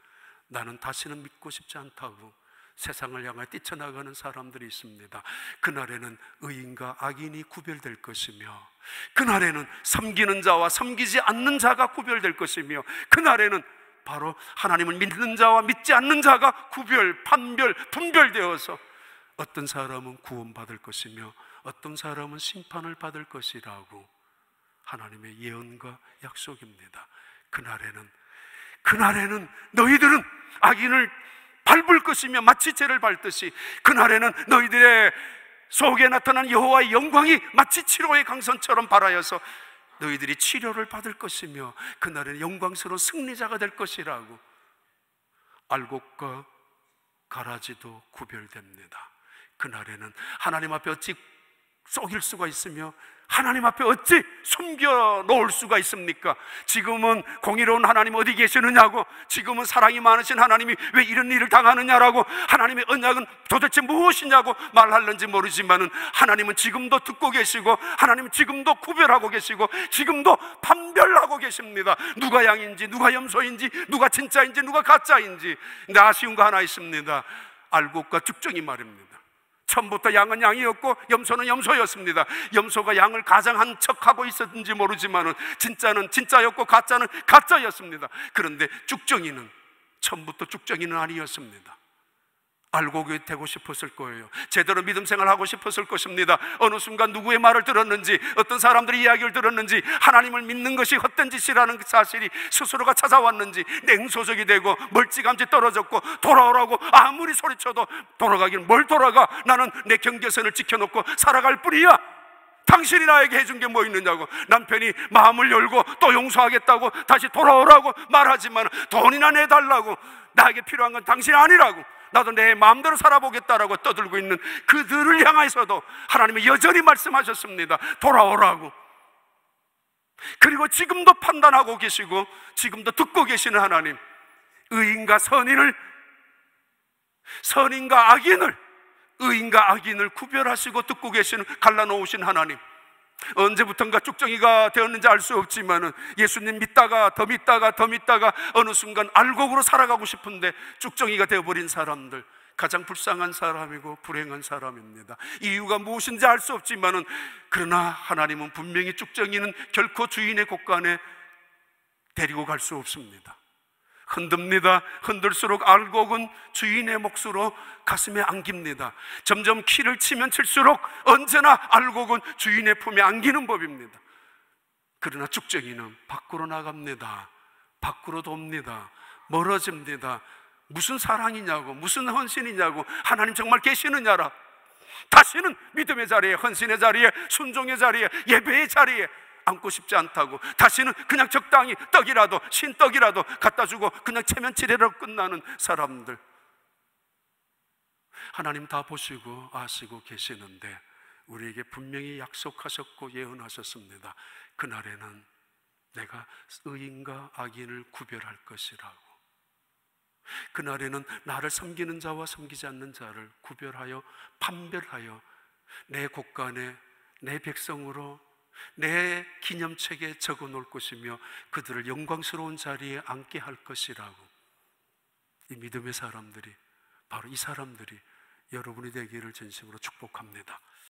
나는 다시는 믿고 싶지 않다고 세상을 향해 뛰쳐나가는 사람들이 있습니다. 그날에는 의인과 악인이 구별될 것이며, 그날에는 섬기는 자와 섬기지 않는 자가 구별될 것이며, 그날에는 바로 하나님을 믿는 자와 믿지 않는 자가 판별, 분별되어서 어떤 사람은 구원받을 것이며 어떤 사람은 심판을 받을 것이라고 하나님의 예언과 약속입니다. 그날에는 너희들은 악인을 밟을 것이며 마치 죄를 밟듯이, 그날에는 너희들의 속에 나타난 여호와의 영광이 마치 치료의 강선처럼 발하여서 너희들이 치료를 받을 것이며, 그날에는 영광스러운 승리자가 될 것이라고. 알곡과 가라지도 구별됩니다. 그날에는 하나님 앞에 어찌 속일 수가 있으며 하나님 앞에 어찌 숨겨 놓을 수가 있습니까? 지금은 공의로운 하나님 어디 계시느냐고, 지금은 사랑이 많으신 하나님이 왜 이런 일을 당하느냐라고, 하나님의 언약은 도대체 무엇이냐고 말하는지 모르지만은 하나님은 지금도 듣고 계시고, 하나님은 지금도 구별하고 계시고, 지금도 판별하고 계십니다. 누가 양인지 누가 염소인지, 누가 진짜인지 누가 가짜인지. 근데 아쉬운 거 하나 있습니다. 알곡과 죽정이 말입니다. 처음부터 양은 양이었고 염소는 염소였습니다. 염소가 양을 가장한 척하고 있었는지 모르지만은 진짜는 진짜였고 가짜는 가짜였습니다. 그런데 죽정이는 처음부터 죽정이는 아니었습니다. 알곡이 되고 싶었을 거예요. 제대로 믿음 생활하고 싶었을 것입니다. 어느 순간 누구의 말을 들었는지, 어떤 사람들의 이야기를 들었는지, 하나님을 믿는 것이 헛된 짓이라는 사실이 스스로가 찾아왔는지 냉소적이 되고 멀찌감치 떨어졌고, 돌아오라고 아무리 소리쳐도 돌아가기는 뭘 돌아가, 나는 내 경계선을 지켜놓고 살아갈 뿐이야. 당신이 나에게 해준 게 뭐 있느냐고. 남편이 마음을 열고 또 용서하겠다고 다시 돌아오라고 말하지만 돈이나 내달라고, 나에게 필요한 건 당신이 아니라고, 나도 내 마음대로 살아보겠다라고 떠들고 있는 그들을 향해서도 하나님이 여전히 말씀하셨습니다. 돌아오라고. 그리고 지금도 판단하고 계시고 지금도 듣고 계시는 하나님, 의인과 선인을, 선인과 악인을, 의인과 악인을 구별하시고 듣고 계시는 갈라놓으신 하나님, 언제부턴가 쭉정이가 되었는지 알 수 없지만은 예수님 믿다가 더 믿다가 더 믿다가 어느 순간 알곡으로 살아가고 싶은데 쭉정이가 되어버린 사람들, 가장 불쌍한 사람이고 불행한 사람입니다. 이유가 무엇인지 알 수 없지만은, 그러나 하나님은 분명히 쭉정이는 결코 주인의 곳간에 데리고 갈 수 없습니다. 흔듭니다. 흔들수록 알곡은 주인의 몫으로 가슴에 안깁니다. 점점 키를 치면 칠수록 언제나 알곡은 주인의 품에 안기는 법입니다. 그러나 쭉정이는 밖으로 나갑니다. 밖으로 돕니다. 멀어집니다. 무슨 사랑이냐고, 무슨 헌신이냐고, 하나님 정말 계시느냐라. 다시는 믿음의 자리에, 헌신의 자리에, 순종의 자리에, 예배의 자리에 앉고 싶지 않다고, 다시는 그냥 적당히 떡이라도, 신떡이라도 갖다 주고 그냥 체면치레로 끝나는 사람들, 하나님 다 보시고 아시고 계시는데 우리에게 분명히 약속하셨고 예언하셨습니다. 그날에는 내가 의인과 악인을 구별할 것이라고. 그날에는 나를 섬기는 자와 섬기지 않는 자를 구별하여 판별하여 내 곳간에 내 백성으로 내 기념책에 적어 놓을 것이며 그들을 영광스러운 자리에 앉게 할 것이라고. 이 믿음의 사람들이, 바로 이 사람들이 여러분이 되기를 진심으로 축복합니다.